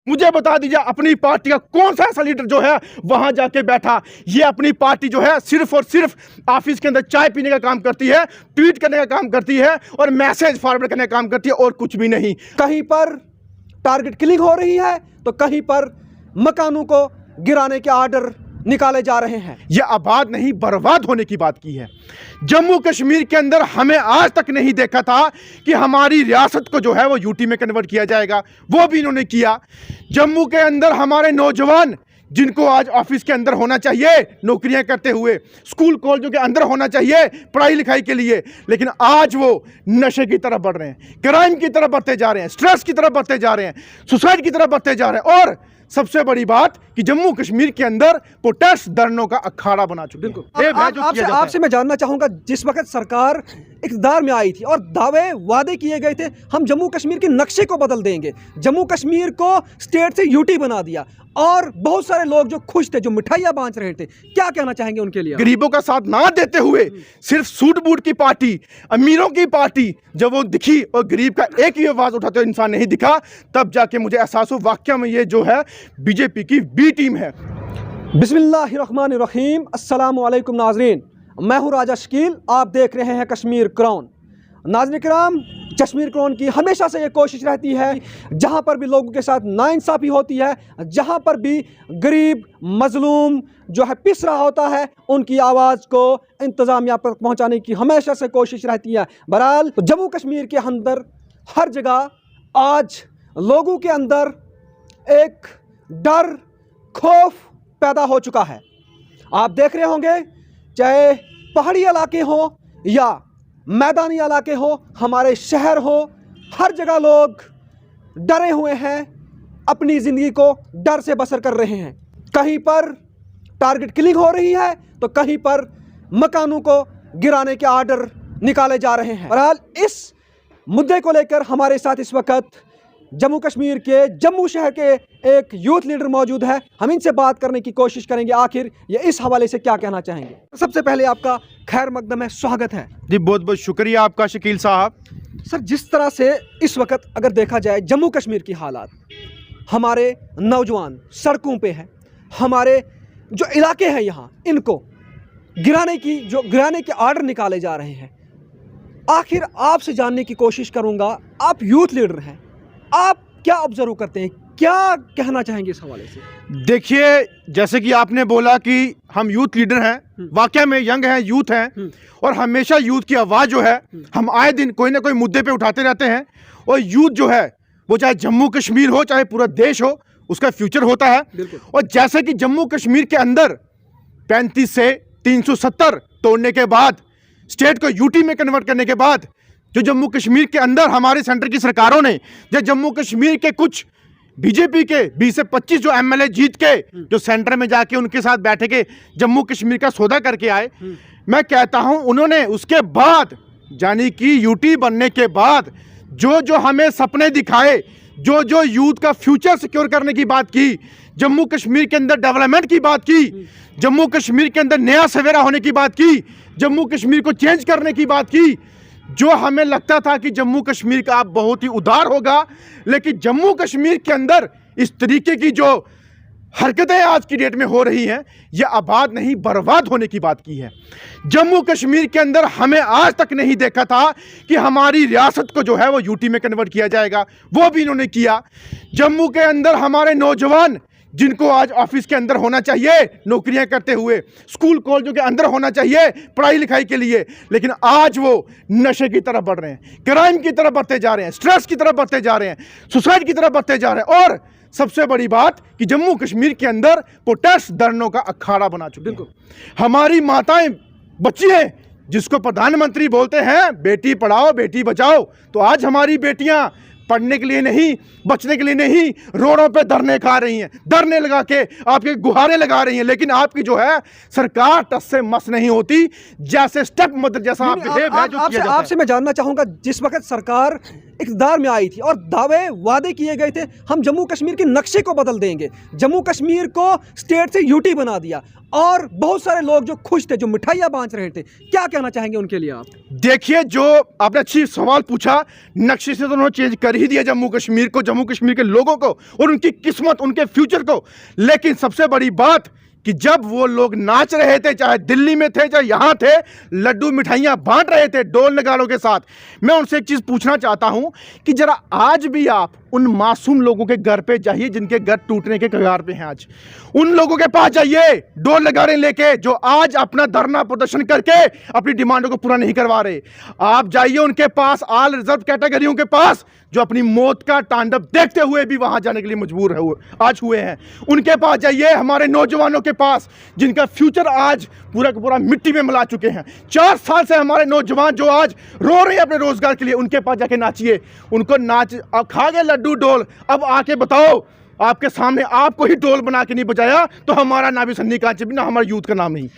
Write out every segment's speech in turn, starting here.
मुझे बता दीजिए अपनी पार्टी का कौन सा ऐसा लीडर जो है वहां जाके बैठा। ये अपनी पार्टी जो है सिर्फ और सिर्फ ऑफिस के अंदर चाय पीने का काम करती है, ट्वीट करने का काम करती है और मैसेज फॉरवर्ड करने का काम करती है और कुछ भी नहीं। कहीं पर टारगेट किलिंग हो रही है तो कहीं पर मकानों को गिराने के आर्डर निकाले जा रहे हैं। ये आबाद नहीं बर्बाद होने की बात की है। जम्मू कश्मीर के अंदर हमें आज तक नहीं देखा था कि हमारी रियासत को जो है वो यूटी में कन्वर्ट किया जाएगा, वो भी इन्होंने किया। जम्मू के अंदर हमारे नौजवान जिनको आज ऑफिस के अंदर होना चाहिए नौकरियां करते हुए, स्कूल कॉलेजों के अंदर होना चाहिए पढ़ाई लिखाई के लिए, लेकिन आज वो नशे की तरफ बढ़ रहे हैं, क्राइम की तरफ बढ़ते जा रहे हैं, स्ट्रेस की तरफ बढ़ते जा रहे हैं, सुसाइड की तरफ बढ़ते जा रहे हैं। और सबसे बड़ी बात कि जम्मू कश्मीर के अंदर प्रोटेस्ट धरनों का अखाड़ा बना चुके हैं। आपसे मैं जानना चाहूंगा, जिस वक्त सरकार इक़्तिदार में आई थी और दावे वादे किए गए थे हम जम्मू कश्मीर के नक्शे को बदल देंगे, जम्मू कश्मीर को स्टेट से यूटी बना दिया, और बहुत सारे लोग जो खुश थे, जो मिठाइयाँ बांट रहे थे, क्या कहना चाहेंगे उनके लिए? गरीबों का साथ ना देते हुए सिर्फ सूट बूट की पार्टी, अमीरों की पार्टी जब वो दिखी और गरीब का एक ही आवाज उठाते हुए इंसान नहीं दिखा, तब जाके मुझे एहसास हुआ वाकई में ये जो है बीजेपी की बी टीम है। बिस्मिल्लाहिर्रहमानिर्रहीम। अस्सलाम वालेकुम नाजरीन, मैं हूँ राजा शकील, आप देख रहे हैं कश्मीर क्राउन। नाज़रीन किराम, कश्मीर क्राउन की हमेशा से ये कोशिश रहती है जहाँ पर भी लोगों के साथ नाइंसाफ़ी होती है, जहाँ पर भी गरीब मजलूम जो है पिस रहा होता है, उनकी आवाज़ को इंतज़ामिया पर पहुँचाने की हमेशा से कोशिश रहती है। बहरहाल जम्मू कश्मीर के अंदर हर जगह आज लोगों के अंदर एक डर, खौफ पैदा हो चुका है। आप देख रहे होंगे, चाहे पहाड़ी इलाके हो या मैदानी इलाके हो, हमारे शहर हो, हर जगह लोग डरे हुए हैं, अपनी ज़िंदगी को डर से बसर कर रहे हैं। कहीं पर टारगेट किलिंग हो रही है तो कहीं पर मकानों को गिराने के आर्डर निकाले जा रहे हैं। बहरहाल इस मुद्दे को लेकर हमारे साथ इस वक्त जम्मू कश्मीर के जम्मू शहर के एक यूथ लीडर मौजूद है। हम इनसे बात करने की कोशिश करेंगे, आखिर ये इस हवाले से क्या कहना चाहेंगे। सबसे पहले आपका खैर मकदम है, स्वागत है जी। बहुत बहुत शुक्रिया आपका शकील साहब। सर, जिस तरह से इस वक्त अगर देखा जाए जम्मू कश्मीर की हालात, हमारे नौजवान सड़कों पे हैं, हमारे जो इलाके हैं यहाँ इनको गिराने के आर्डर निकाले जा रहे हैं। आखिर आपसे जानने की कोशिश करूँगा, आप यूथ लीडर हैं, आप क्या ऑब्जर्व करते हैं, क्या कहना चाहेंगे इस हवाले से? देखिए, जैसे कि आपने बोला कि हम यूथ लीडर हैं, वाकई में यंग हैं, यूथ हैं, और हमेशा यूथ की आवाज़ जो है हम आए दिन कोई ना कोई मुद्दे पे उठाते रहते हैं। और यूथ जो है वो चाहे जम्मू कश्मीर हो चाहे पूरा देश हो, उसका फ्यूचर होता है। और जैसे कि जम्मू कश्मीर के अंदर 35 से 370 तोड़ने के बाद, स्टेट को यूटी में कन्वर्ट करने के बाद, जो जम्मू कश्मीर के अंदर हमारे सेंटर की सरकारों ने, जो जम्मू कश्मीर के कुछ बीजेपी के 20 से 25 जो एमएलए जीत के जो सेंटर में जाके उनके साथ बैठे के जम्मू कश्मीर का सौदा करके आए, मैं कहता हूं उन्होंने उसके बाद यानी कि यूटी बनने के बाद जो हमें सपने दिखाए, जो यूथ का फ्यूचर सिक्योर करने की बात की, जम्मू कश्मीर के अंदर डेवलपमेंट की बात की, जम्मू कश्मीर के अंदर नया सवेरा होने की बात की, जम्मू कश्मीर को चेंज करने की बात की, जो हमें लगता था कि जम्मू कश्मीर का आप बहुत ही उदार होगा, लेकिन जम्मू कश्मीर के अंदर इस तरीके की जो हरकतें आज की डेट में हो रही हैं, ये आबाद नहीं बर्बाद होने की बात की है। जम्मू कश्मीर के अंदर हमें आज तक नहीं देखा था कि हमारी रियासत को जो है वो यूटी में कन्वर्ट किया जाएगा, वो भी इन्होंने किया। जम्मू के अंदर हमारे नौजवान जिनको आज ऑफिस के अंदर होना चाहिए नौकरियां करते हुए, स्कूल कॉलेजों के अंदर होना चाहिए पढ़ाई लिखाई के लिए, लेकिन आज वो नशे की तरफ बढ़ रहे हैं, क्राइम की तरफ बढ़ते जा रहे हैं, स्ट्रेस की तरफ बढ़ते जा रहे हैं, सुसाइड की तरफ बढ़ते जा रहे हैं। और सबसे बड़ी बात कि जम्मू कश्मीर के अंदर प्रोटेस्ट धरनों का अखाड़ा बना चुके हैं। हमारी माताएं, बच्ची हैं, जिसको प्रधानमंत्री बोलते हैं बेटी पढ़ाओ बेटी बचाओ, तो आज हमारी बेटियां पढ़ने के लिए नहीं, बचने के लिए नहीं, रोडों पे धरने खा रही हैं, धरने लगा के आपके गुहारे लगा रही हैं, लेकिन आपकी जो है सरकार टस से मस नहीं होती, जैसे स्टेप मदर जैसा आप बिहेव है जो किया जाता है। आपसे मैं जानना चाहूंगा, जिस वक्त सरकार इक़्तिदार में आई थी और दावे वादे किए गए थे हम जम्मू कश्मीर के नक्शे को बदल देंगे, जम्मू कश्मीर को स्टेट से यूटी बना दिया, और बहुत सारे लोग जो खुश थे, जो मिठाइयाँ बांट रहे थे, क्या कहना चाहेंगे उनके लिए आप? देखिए, जो आपने अच्छी सवाल पूछा, नक्शे से तो उन्होंने चेंज कर ही दिया जम्मू कश्मीर को, जम्मू कश्मीर के लोगों को और उनकी किस्मत, उनके फ्यूचर को। लेकिन सबसे बड़ी बात कि जब वो लोग नाच रहे थे, चाहे दिल्ली में थे चाहे यहाँ थे, लड्डू मिठाइयाँ बांट रहे थे ढोल नगाड़ों के साथ, मैं उनसे एक चीज़ पूछना चाहता हूँ कि जरा आज भी आप उन मासूम लोगों के घर पे जाइए जिनके घर टूटने के कगार पे हैं। आज उन लोगों के पास जाइए ढोल नगाड़े लेके, जो आज अपना धरना प्रदर्शन करके अपनी डिमांडों को पूरा नहीं करवा रहे। आप जाइए उनके पास, ऑल रिजर्व कैटेगरियों के पास, जो अपनी मौत का तांडव देखते हुए भी वहां जाने के लिए मजबूर आज हुए हैं। उनके पास जाइए, हमारे नौजवानों के पास जिनका फ्यूचर आज पूरा का पूरा मिट्टी में मिला चुके हैं। 4 साल से हमारे नौजवान जो आज रो रहे हैं अपने रोजगार के लिए, उनके पास जाके नाचिए। उनको नाच, अब खा गए लड्डू डोल, अब आके बताओ, आपके सामने आपको ही डोल बना के नहीं बजाया तो हमारा नाम भी सन्नी कांचे भी ना, हमारे यूथ का नाम नहीं।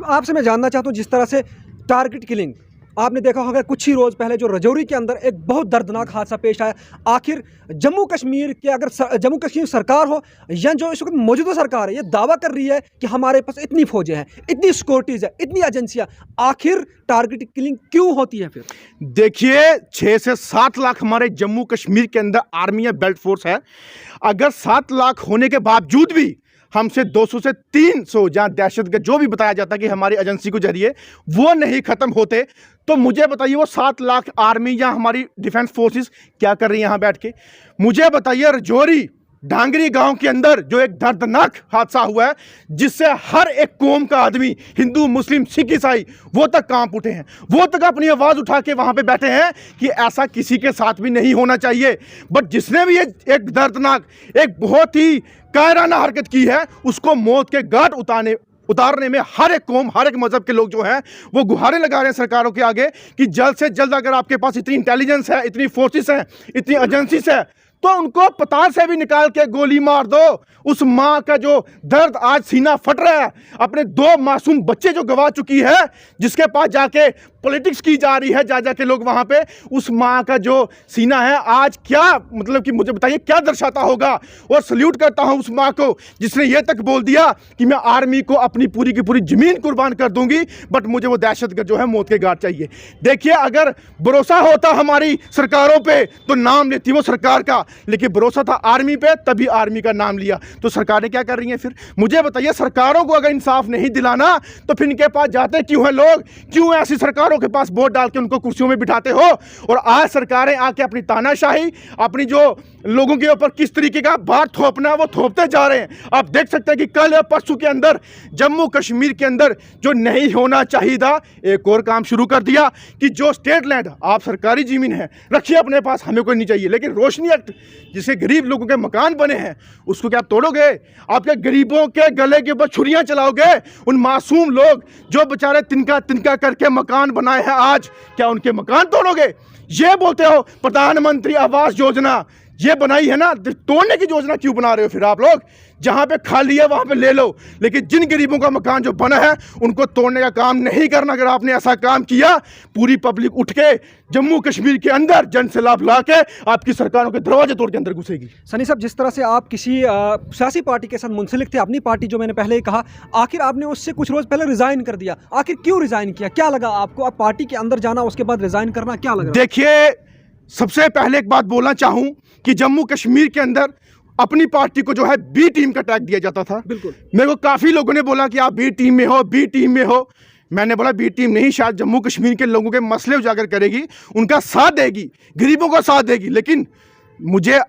आपसे मैं जानना चाहता हूँ, जिस तरह से टारगेट किलिंग आपने देखा होगा कुछ ही रोज़ पहले जो रजौरी के अंदर एक बहुत दर्दनाक हादसा पेश आया। आखिर जम्मू कश्मीर के, अगर जम्मू कश्मीर सरकार हो या जो इस वक्त मौजूदा सरकार है, ये दावा कर रही है कि हमारे पास इतनी फौजें हैं, इतनी सिक्योरिटीज़ है, इतनी एजेंसियां, आखिर टारगेट किलिंग क्यों होती है फिर? देखिए, 6 से 7 लाख हमारे जम्मू कश्मीर के अंदर आर्मी या बेल्ट फोर्स है। अगर 7 लाख होने के बावजूद भी हमसे 200 से 300 जहां दहशतगर्द जो भी बताया जाता है कि हमारी एजेंसी के जरिए वो नहीं खत्म होते, तो मुझे बताइए वो 7 लाख आर्मी या हमारी डिफेंस फोर्सेस क्या कर रही है यहां बैठ के? मुझे बताइए, रजौरी डांगरी गांव के अंदर जो एक दर्दनाक हादसा हुआ है, जिससे हर एक कौम का आदमी, हिंदू मुस्लिम सिख ईसाई, वो तक कांप उठे हैं, वो तक अपनी आवाज़ उठा के वहां पे बैठे हैं कि ऐसा किसी के साथ भी नहीं होना चाहिए। बट जिसने भी एक दर्दनाक, एक बहुत ही कायराना हरकत की है, उसको मौत के घाट उतारने में हर एक कौम, हर एक मजहब के लोग जो हैं वो गुहारें लगा रहे हैं सरकारों के आगे कि जल्द से जल्द, अगर आपके पास इतनी इंटेलिजेंस है, इतनी फोर्सेस हैं, इतनी एजेंसीज है, तो उनको पताल से भी निकाल के गोली मार दो। उस माँ का जो दर्द आज सीना फट रहा है, अपने 2 मासूम बच्चे जो गवा चुकी है, जिसके पास जाके पॉलिटिक्स की जा रही है, जा जाके लोग वहाँ पे, उस माँ का जो सीना है आज क्या, मतलब कि मुझे बताइए क्या दर्शाता होगा। और सल्यूट करता हूँ उस माँ को जिसने ये तक बोल दिया कि मैं आर्मी को अपनी पूरी की पूरी ज़मीन कुर्बान कर दूंगी, बट मुझे वो दहशतगर्द जो है मौत के घाट चाहिए। देखिए, अगर भरोसा होता हमारी सरकारों पे तो नाम लेती वो सरकार का, लेकिन भरोसा था आर्मी पे, तभी आर्मी का नाम लिया। तो सरकारें क्या कर रही हैं फिर? मुझे बताइए, सरकारों को अगर इंसाफ नहीं दिलाना तो फिर इनके पास जाते क्यों हैं लोग? क्यों ऐसी सरकारों के पास वोट डाल के उनको कुर्सियों में बिठाते हो? और आज सरकारें आके अपनी तानाशाही, अपनी जो लोगों के ऊपर किस तरीके का भार थोपना वो थोपते जा रहे हैं। आप देख सकते हैं कि कल या परसों के अंदर जम्मू कश्मीर के अंदर जो नहीं होना चाहिए था, एक और काम शुरू कर दिया कि जो स्टेट लैंड, आप सरकारी जमीन है रखिए अपने पास, हमें कोई नहीं चाहिए, लेकिन रोशनी एक्ट जिसे गरीब लोगों के मकान बने हैं उसको क्या आप तोड़ोगे? आप क्या गरीबों के गले के ऊपर छुरियां चलाओगे? उन मासूम लोग जो बेचारे तिनका तिनका करके मकान बनाए हैं आज, क्या उनके मकान तोड़ोगे? ये बोलते हो प्रधानमंत्री आवास योजना ये बनाई है ना, तोड़ने की योजना क्यों बना रहे हो फिर आप लोग? जहां पे खाली है वहां पे ले लो, लेकिन जिन गरीबों का मकान जो बना है उनको तोड़ने का काम नहीं करना। अगर आपने ऐसा काम किया, पूरी पब्लिक उठ के जम्मू कश्मीर के अंदर जन से लाभ ला के आपकी सरकारों के दरवाजे तोड़ के अंदर घुसेगी। सनी साहब, जिस तरह से आप किसी सियासी पार्टी के साथ मुंसलिक थे, अपनी पार्टी जो मैंने पहले ही कहा, आखिर आपने उससे कुछ रोज पहले रिजाइन कर दिया, आखिर क्यों रिजाइन किया? क्या लगा आपको? आप पार्टी के अंदर जाना, उसके बाद रिजाइन करना, क्या लगा? देखिए, सबसे पहले एक बात बोलना चाहूं कि जम्मू कश्मीर के अंदर अपनी पार्टी को जो है बी टीम का टैग दिया जाता था। बिल्कुल। मेरे को काफी लोगों ने बोला कि आप बी टीम में हो, बी टीम में हो। मैंने बोला बी टीम नहीं, शायद जम्मू कश्मीर के लोगों के मसले उजागर करेगी, उनका साथ देगी, गरीबों का साथ देगी, लेकिन मुझे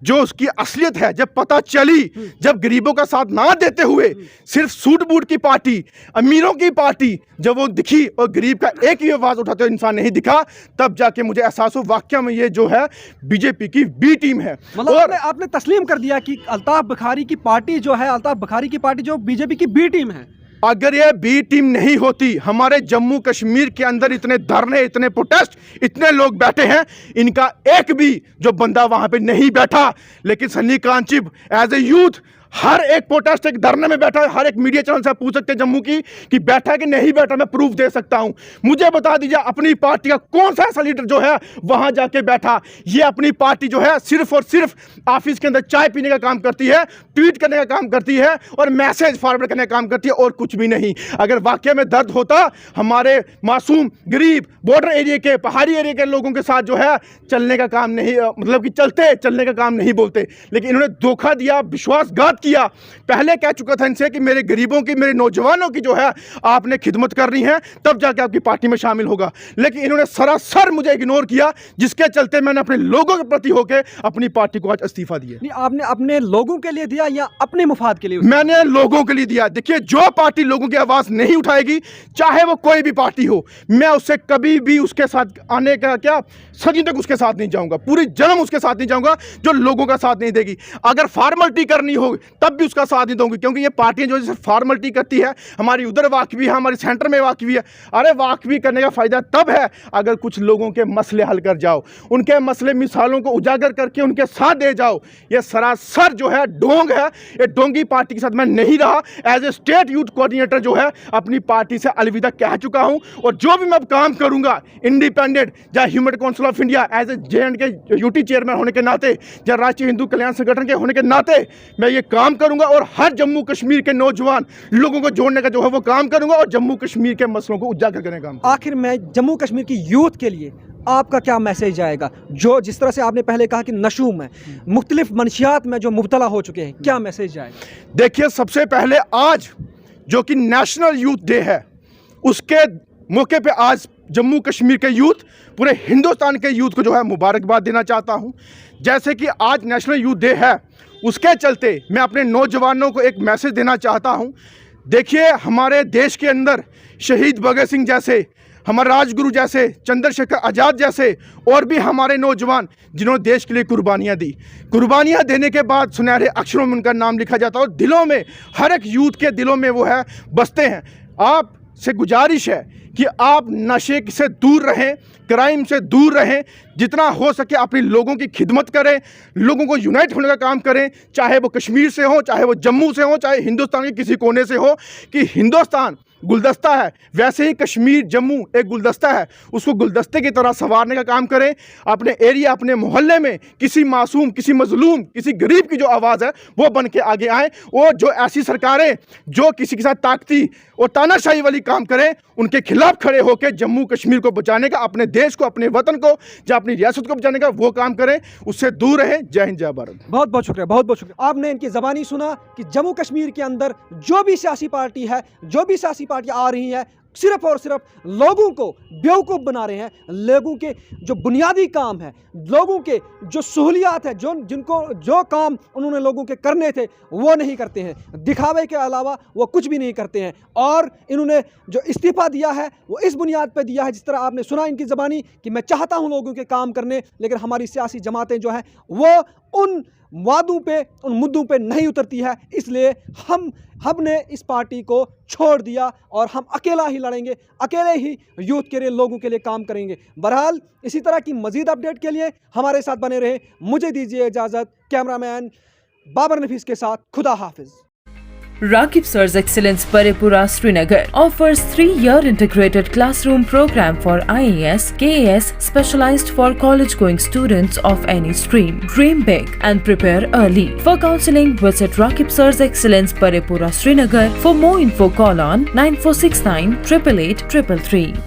जो उसकी असलियत है जब पता चली, जब गरीबों का साथ ना देते हुए सिर्फ सूट बूट की पार्टी, अमीरों की पार्टी जब वो दिखी और गरीब का एक ही आवाज उठाते हुए इंसान नहीं दिखा, तब जाके मुझे एहसास हो वाकई में ये जो है बीजेपी की बी टीम है। मतलब और आपने तस्लीम कर दिया कि अल्ताफ बुखारी की पार्टी जो है, अल्ताफ बुखारी की पार्टी जो बीजेपी की बी टीम है। अगर ये बी टीम नहीं होती, हमारे जम्मू कश्मीर के अंदर इतने धरने, इतने प्रोटेस्ट, इतने लोग बैठे हैं, इनका एक भी जो बंदा वहां पे नहीं बैठा। लेकिन सन्नी कांचिब एज ए यूथ हर एक प्रोटेस्ट एक धरने में बैठा है, हर एक मीडिया चैनल से आप पूछ सकते हैं जम्मू की कि बैठा है कि नहीं बैठा, मैं प्रूफ दे सकता हूं। मुझे बता दीजिए अपनी पार्टी का कौन सा ऐसा लीडर जो है वहां जाके बैठा। ये अपनी पार्टी जो है सिर्फ और सिर्फ ऑफिस के अंदर चाय पीने का काम करती है, ट्वीट करने का काम करती है और मैसेज फॉरवर्ड करने का काम करती है और कुछ भी नहीं। अगर वाकई में दर्द होता हमारे मासूम गरीब बॉर्डर एरिया के पहाड़ी एरिया के लोगों के साथ जो है चलने का काम नहीं, मतलब कि चलने का काम नहीं बोलते, लेकिन इन्होंने धोखा दिया, विश्वासघात किया। पहले कह चुका था इनसे कि मेरे गरीबों की, मेरे नौजवानों की जो है आपने खिदमत करनी है, तब जाके आपकी पार्टी में शामिल होगा। लेकिन इन्होंने सरासर मुझे इग्नोर किया, जिसके चलते मैंने अपने लोगों के प्रति होकर अपनी पार्टी को आज इस्तीफा दिया। नहीं, आपने अपने लोगों के लिए दिया या अपने मुफाद के लिए? मैंने लोगों के लिए दिया। देखिए, जो पार्टी लोगों की आवाज नहीं उठाएगी, चाहे वो कोई भी पार्टी हो, मैं उससे कभी भी उसके साथ आने का क्या सदी तक उसके साथ नहीं जाऊंगा, पूरी जन्म उसके साथ नहीं जाऊंगा जो लोगों का साथ नहीं देगी। अगर फॉर्मेलिटी करनी हो तब भी उसका साथ नहीं दूंगी, क्योंकि ये पार्टियां जो सिर्फ फॉर्मेलिटी करती है, हमारी उधर वाकवी है, हमारे सेंटर में वाकवी है। अरे वाकवी करने का फायदा तब है अगर कुछ लोगों के मसले हल कर जाओ, उनके मसले मिसालों को उजागर करके उनके साथ दे जाओ। ये सरासर जो है ढोंग है, ये ढोंगी पार्टी के साथ मैं नहीं रहा। As a state youth coordinator जो है अपनी पार्टी से अलविदा कह चुका हूं, और जो भी मैं अब काम करूंगा इंडिपेंडेंट, चाहे human council of India, as a JNK UT chairman होने के नाते, चाहे राष्ट्रीय हिंदू कल्याण संगठन के होने के नाते, मैं ये काम करूंगा और हर जम्मू कश्मीर के नौजवान लोगों को जोड़ने का जो है वो काम करूंगा और जम्मू कश्मीर के मसलों को उजागर करने का काम। आखिर में जम्मू कश्मीर की यूथ के लिए आपका क्या मैसेज आएगा, जो जिस तरह से आपने पहले कहा कि नशों में, मुख्तलिफ मनशियात में जो मुब्तला हो चुके हैं, क्या मैसेज आएगा? देखिए, सबसे पहले आज जो कि नेशनल यूथ डे है, उसके मौके पे आज जम्मू कश्मीर के यूथ, पूरे हिंदुस्तान के यूथ को जो है मुबारकबाद देना चाहता हूं। जैसे कि आज नेशनल यूथ डे है, उसके चलते मैं अपने नौजवानों को एक मैसेज देना चाहता हूं। देखिए, हमारे देश के अंदर शहीद भगत सिंह जैसे, हमारे राजगुरु जैसे, चंद्रशेखर आज़ाद जैसे और भी हमारे नौजवान जिन्होंने देश के लिए कुर्बानियाँ दी, कुर्बानियाँ देने के बाद सुनहरे अक्षरों में उनका नाम लिखा जाता है और दिलों में, हर एक यूथ के दिलों में वो है बसते हैं। आप से गुजारिश है कि आप नशे से दूर रहें, क्राइम से दूर रहें, जितना हो सके अपने लोगों की खिदमत करें, लोगों को यूनाइट होने का काम करें, चाहे वो कश्मीर से हो, चाहे वो जम्मू से हो, चाहे हिंदुस्तान के किसी कोने से हो। कि हिंदुस्तान गुलदस्ता है, वैसे ही कश्मीर जम्मू एक गुलदस्ता है, उसको गुलदस्ते की तरह संवारने का काम करें। अपने एरिया, अपने मोहल्ले में किसी मासूम, किसी मजलूम, किसी गरीब की जो आवाज़ है वो बन के आगे आएँ। और जो ऐसी सरकारें जो किसी के साथ ताकती और तानाशाही वाली काम करें, उनके खिलाफ खड़े होकर जम्मू कश्मीर को बचाने का, अपने देश को, अपने वतन को, या अपनी रियासत को बचाने का वो काम करें, उससे दूर रहें। जय हिंद, जय भारत। बहुत बहुत शुक्रिया, बहुत बहुत शुक्रिया। आपने इनकी ज़बानी सुना कि जम्मू कश्मीर के अंदर जो भी सियासी पार्टी है, जो भी सियासी पार्टियां आ रही हैं, सिर्फ और सिर्फ लोगों को बेवकूफ़ बना रहे हैं। लोगों के जो बुनियादी काम है, लोगों के जो सहूलियात है, जो काम उन्होंने लोगों के करने थे वो नहीं करते हैं, दिखावे के अलावा वो कुछ भी नहीं करते हैं। और इन्होंने जो इस्तीफ़ा दिया है वो इस बुनियाद पर दिया है, जिस तरह आपने सुना इनकी ज़बानी, कि मैं चाहता हूँ लोगों के काम करने, लेकिन हमारी सियासी जमातें जो हैं वो उन वादों पे, उन मुद्दों पे नहीं उतरती है, इसलिए हमने इस पार्टी को छोड़ दिया और हम अकेला ही लड़ेंगे, अकेले ही यूथ के लिए, लोगों के लिए काम करेंगे। बहरहाल इसी तरह की मज़ीद अपडेट के लिए हमारे साथ बने रहे। मुझे दीजिए इजाज़त। कैमरामैन बाबर नफीस के साथ, खुदा हाफिज़। Rakib Sir's Excellence Paripura Srinagar offers 3-year integrated classroom program for IAS, KAS specialized for college-going students of any stream. Dream big and prepare early. For counseling, visit Rakib Sir's Excellence Paripura Srinagar. For more info, call on 9469 888 333.